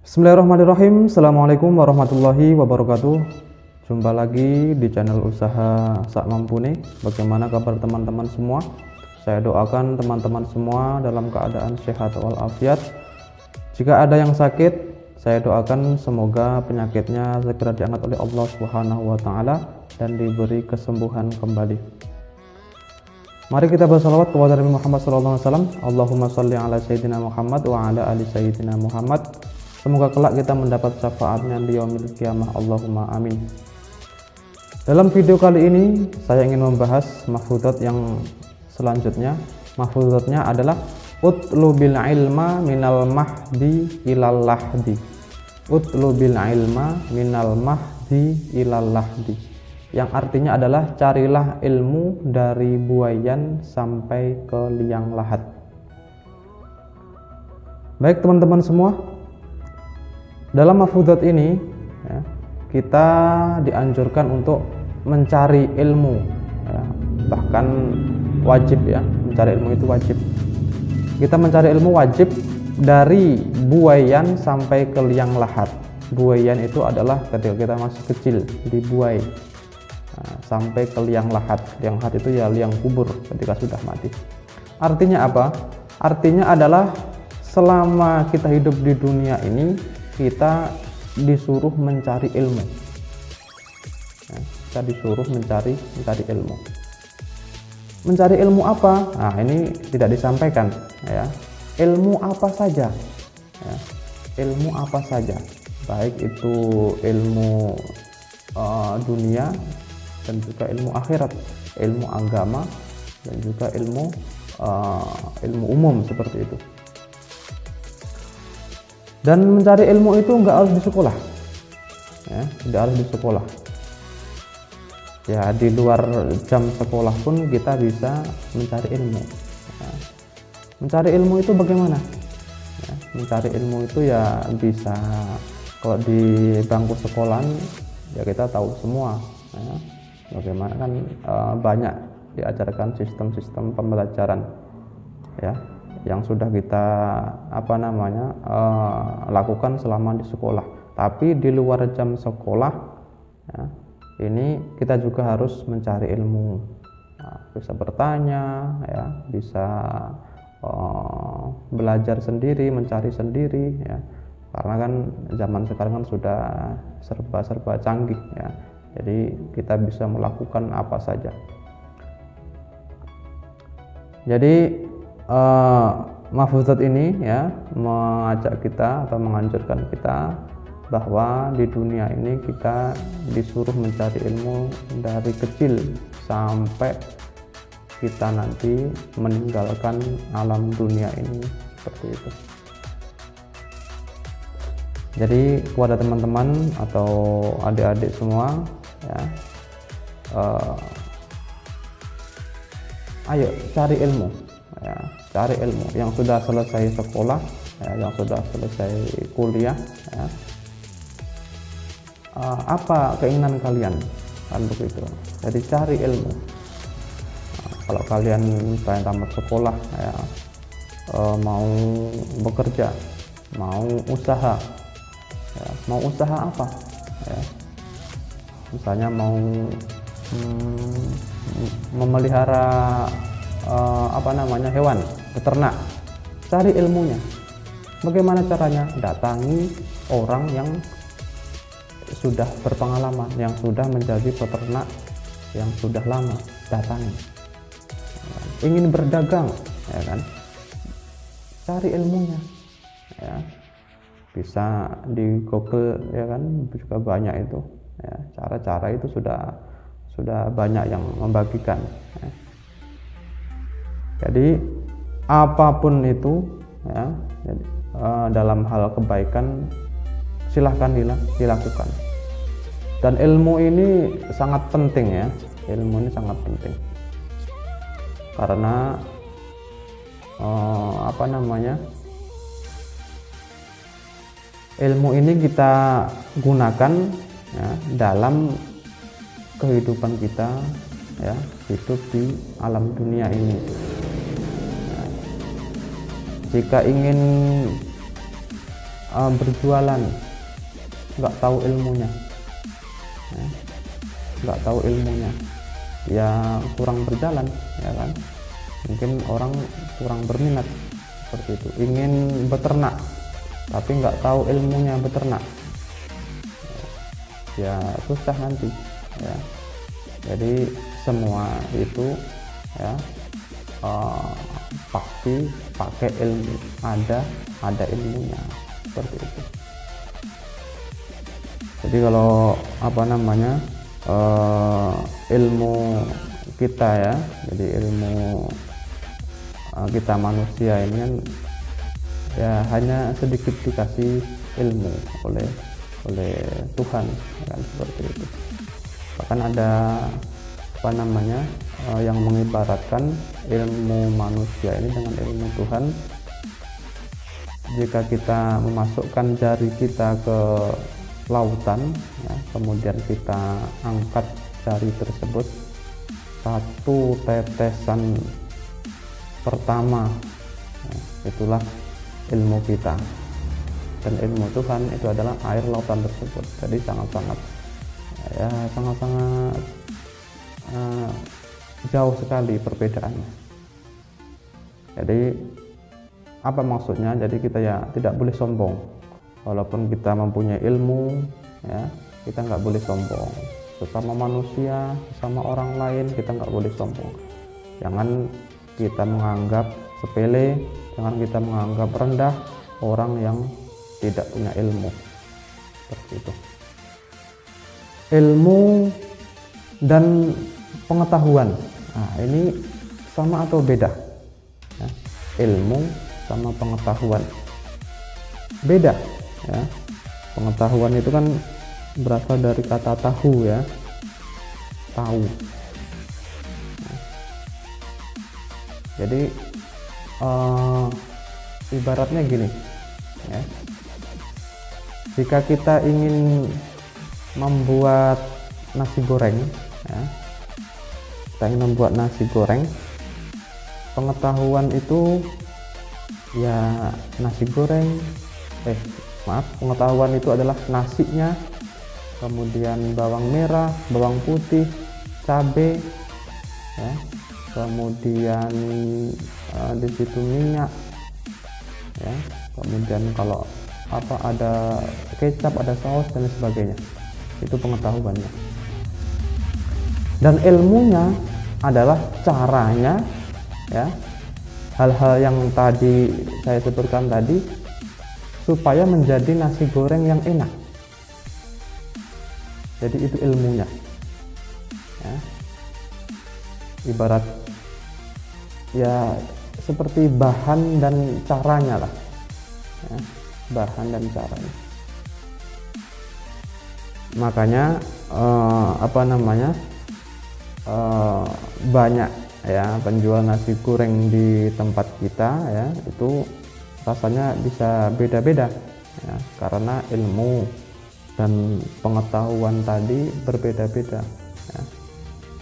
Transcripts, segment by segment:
Bismillahirrahmanirrahim. Assalamualaikum warahmatullahi wabarakatuh. Jumpa lagi di channel usaha Sak Mampu nih. Bagaimana kabar teman-teman semua? Saya doakan teman-teman semua dalam keadaan sehat walafiat. Jika ada yang sakit, saya doakan semoga penyakitnya segera diangkat oleh Allah Subhanahu wa taala dan diberi kesembuhan kembali. Mari kita bersalawat kepada Nabi Muhammad SAW. Allahumma sholli ala sayyidina Muhammad wa ala ali sayyidina Muhammad. Semoga kelak kita mendapat syafaatnya di yaumil qiyamah. Allahumma amin. Dalam video kali ini saya ingin membahas mahfudzat yang selanjutnya. Mahfudzatnya adalah utlubil ilma minal mahdi ilal lahdi. Utlubil ilma minal mahdi ilal lahdi, yang artinya adalah carilah ilmu dari buayan sampai ke liang lahat. Baik teman-teman semua, dalam mahfudzat ini ya, kita dianjurkan untuk mencari ilmu ya, bahkan wajib ya, mencari ilmu itu wajib. Kita mencari ilmu wajib dari buayan sampai ke liang lahat. Buayan itu adalah ketika kita masih kecil dibuai sampai ke liang lahat. Liang lahat itu ya liang kubur ketika sudah mati. Artinya apa? Artinya adalah selama kita hidup di dunia ini kita disuruh mencari ilmu. Kita disuruh mencari ilmu. Mencari ilmu apa? Nah, ini tidak disampaikan ya. Ilmu apa saja? Ya. Ilmu apa saja? Baik itu ilmu dunia dan juga ilmu akhirat, ilmu agama dan juga ilmu umum seperti itu. Dan mencari ilmu itu nggak harus di sekolah, ya, tidak harus di sekolah. Ya, di luar jam sekolah pun kita bisa mencari ilmu. Ya. Mencari ilmu itu bagaimana? Ya, mencari ilmu itu ya bisa kalau di bangku sekolahan ya kita tahu semua. Ya. Bagaimana kan banyak diajarkan sistem-sistem pembelajaran ya yang sudah kita lakukan selama di sekolah. Tapi di luar jam sekolah ya, ini kita juga harus mencari ilmu. Nah, bisa bertanya ya, bisa belajar sendiri, mencari sendiri ya. Karena kan zaman sekarang kan sudah serba canggih ya. Jadi kita bisa melakukan apa saja. Jadi mahfudzat ini ya mengajak kita atau menganjurkan kita bahwa di dunia ini kita disuruh mencari ilmu dari kecil sampai kita nanti meninggalkan alam dunia ini, seperti itu. Jadi kepada teman-teman atau adik-adik semua ya, ayo cari ilmu ya, cari ilmu. Yang sudah selesai sekolah ya, yang sudah selesai kuliah ya, apa keinginan kalian kan begitu. Jadi cari ilmu. Nah, kalau kalian misalnya tamat sekolah ya, mau bekerja, mau usaha ya, mau usaha apa ya, misalnya mau memelihara hewan, beternak, cari ilmunya. Bagaimana caranya? Datangi orang yang sudah berpengalaman, yang sudah menjadi peternak yang sudah lama, datangi. Ingin berdagang ya kan, cari ilmunya ya. Bisa di Google ya kan, juga banyak itu ya, cara-cara itu sudah banyak yang membagikan ya. Jadi apapun itu ya, dalam hal kebaikan silahkan dilakukan. Dan ilmu ini sangat penting ya, ilmu ini sangat penting karena ilmu ini kita gunakan ya, dalam kehidupan kita ya, hidup di alam dunia ini. Jika ingin berjualan nggak tahu ilmunya, ya, nggak tahu ilmunya, ya kurang berjalan, ya kan. Mungkin orang kurang berminat seperti itu, ingin beternak tapi nggak tahu ilmunya beternak, ya susah nanti, ya. Jadi semua itu, ya, pasti pakai ilmu, ada ilmunya seperti itu. Jadi kalau ilmu kita, ya, jadi ilmu kita manusia ini kan ya hanya sedikit dikasih ilmu oleh Tuhan, kan, seperti itu. Bahkan ada yang mengibaratkan ilmu manusia ini dengan ilmu Tuhan. Jika kita memasukkan jari kita ke lautan, ya, kemudian kita angkat jari tersebut, satu tetesan pertama, ya, itulah ilmu kita, dan ilmu Tuhan itu adalah air lautan tersebut. Jadi sangat-sangat jauh sekali perbedaannya. Jadi apa maksudnya? Jadi kita ya tidak boleh sombong, walaupun kita mempunyai ilmu, ya, kita nggak boleh sombong. Sesama manusia, sesama orang lain, kita nggak boleh sombong. Jangan kita menganggap sepele, jangan kita menganggap rendah orang yang tidak punya ilmu, seperti itu. Ilmu dan pengetahuan, nah ini sama atau beda, ya? Ilmu sama pengetahuan beda, ya. Pengetahuan itu kan berasal dari kata tahu, ya, tahu. Jadi ibaratnya gini, ya, jika kita ingin membuat nasi goreng, ya, kita ingin membuat nasi goreng, pengetahuan itu ya nasi goreng, pengetahuan itu adalah nasinya, kemudian bawang merah, bawang putih, cabai, ya, kemudian di situ minyak, ya, kemudian kalau ada kecap, ada saus dan sebagainya. Itu pengetahuannya. Dan ilmunya adalah caranya, ya, hal-hal yang tadi saya sebutkan tadi, supaya menjadi nasi goreng yang enak. Jadi itu ilmunya, ya. Ibarat ya seperti bahan dan caranya lah, ya, bahan dan caranya. Makanya banyak, ya, penjual nasi goreng di tempat kita, ya, itu rasanya bisa beda-beda, ya, karena ilmu dan pengetahuan tadi berbeda-beda, ya.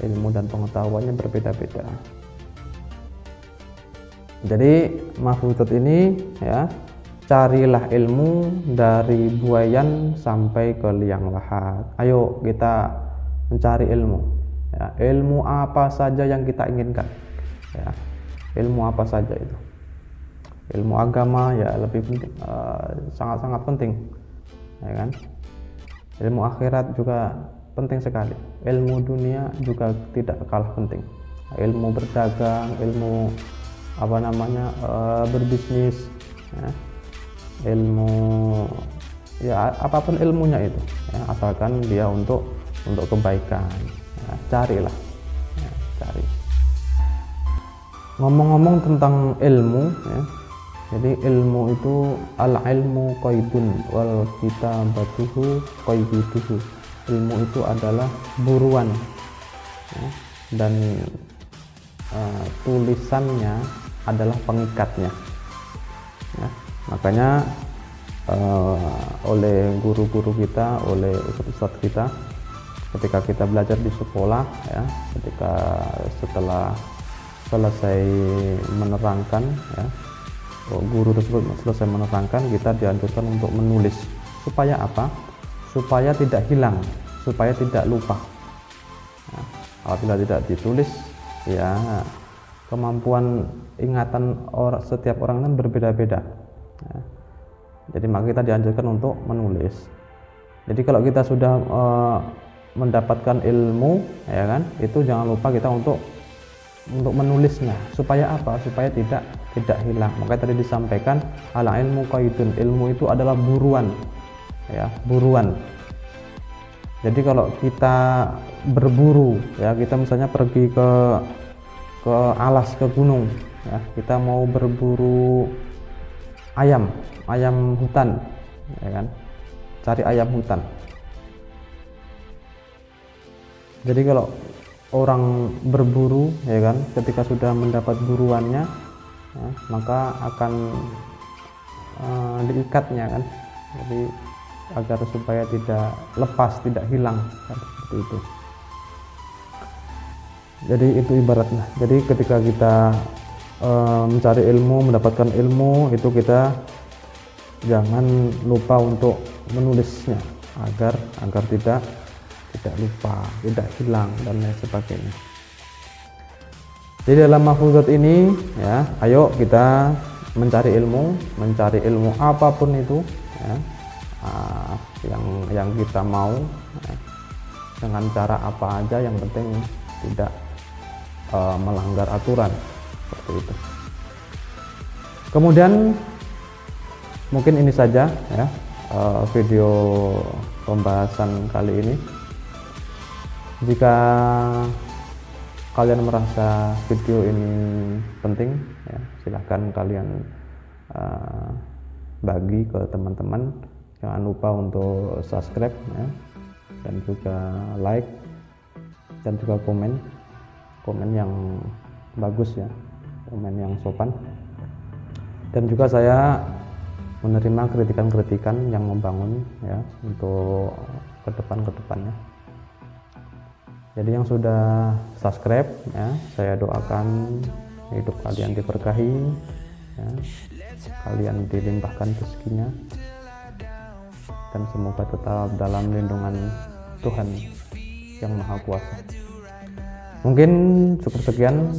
Ilmu dan pengetahuannya berbeda-beda. Jadi mahfudzat ini, ya, carilah ilmu dari buayan sampai ke liang lahat. Ayo kita mencari ilmu, ya, ilmu apa saja yang kita inginkan, ya, ilmu apa saja itu. Ilmu agama ya lebih penting, sangat-sangat penting, ya kan. Ilmu akhirat juga penting sekali. Ilmu dunia juga tidak kalah penting. Ilmu berdagang, ilmu berbisnis, ya, ilmu, ya, apapun ilmunya itu, ya, asalkan dia untuk kebaikan, ya, carilah, ya, cari. Ngomong-ngomong tentang ilmu, ya, jadi ilmu itu al-ilmu qaidun wal kitabatuhu qaiduhu. Ilmu itu adalah buruan, ya, dan tulisannya adalah pengikatnya, ya. Makanya oleh guru-guru kita, oleh ustadz kita, ketika kita belajar di sekolah, ya, ketika setelah selesai menerangkan, ya, guru tersebut selesai menerangkan, kita dianjurkan untuk menulis. Supaya apa? Supaya tidak hilang, supaya tidak lupa. Nah, apabila tidak ditulis, ya kemampuan ingatan setiap orang kan berbeda-beda. Nah, jadi maka kita dianjurkan untuk menulis. Jadi kalau kita sudah mendapatkan ilmu, ya kan, itu jangan lupa kita untuk menulisnya. Supaya apa? Supaya tidak hilang. Makanya tadi disampaikan al ilmu qaidun, ilmu itu adalah buruan, ya, buruan. Jadi kalau kita berburu, ya, kita misalnya pergi ke alas, ke gunung, ya, kita mau berburu ayam hutan, ya kan, cari ayam hutan. Jadi kalau orang berburu, ya kan, ketika sudah mendapat buruannya, ya, maka akan diikatnya kan, jadi agar supaya tidak lepas, tidak hilang, kan, seperti itu. Jadi itu ibaratnya. Jadi ketika kita mencari ilmu, mendapatkan ilmu, itu kita jangan lupa untuk menulisnya agar tidak lupa, tidak hilang, dan lain sebagainya. Jadi dalam mahfuzat ini, ya, ayo kita mencari ilmu apapun itu, ya, yang kita mau, ya, dengan cara apa aja, yang penting tidak melanggar aturan, seperti itu. Kemudian mungkin ini saja, ya, video pembahasan kali ini. Jika kalian merasa video ini penting, ya, silahkan kalian bagi ke teman-teman. Jangan lupa untuk subscribe, ya, dan juga like, dan juga komen yang bagus, ya, komen yang sopan. Dan juga saya menerima kritikan-kritikan yang membangun, ya, untuk kedepannya. Jadi yang sudah subscribe, ya, saya doakan hidup kalian diberkahi, ya, kalian dilimpahkan rezekinya, dan semoga tetap dalam lindungan Tuhan yang Maha Kuasa. Mungkin cukup sekian,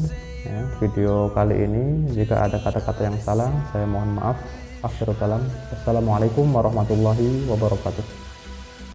ya, video kali ini. Jika ada kata-kata yang salah, saya mohon maaf. Akhirul kalam. Assalamualaikum warahmatullahi wabarakatuh.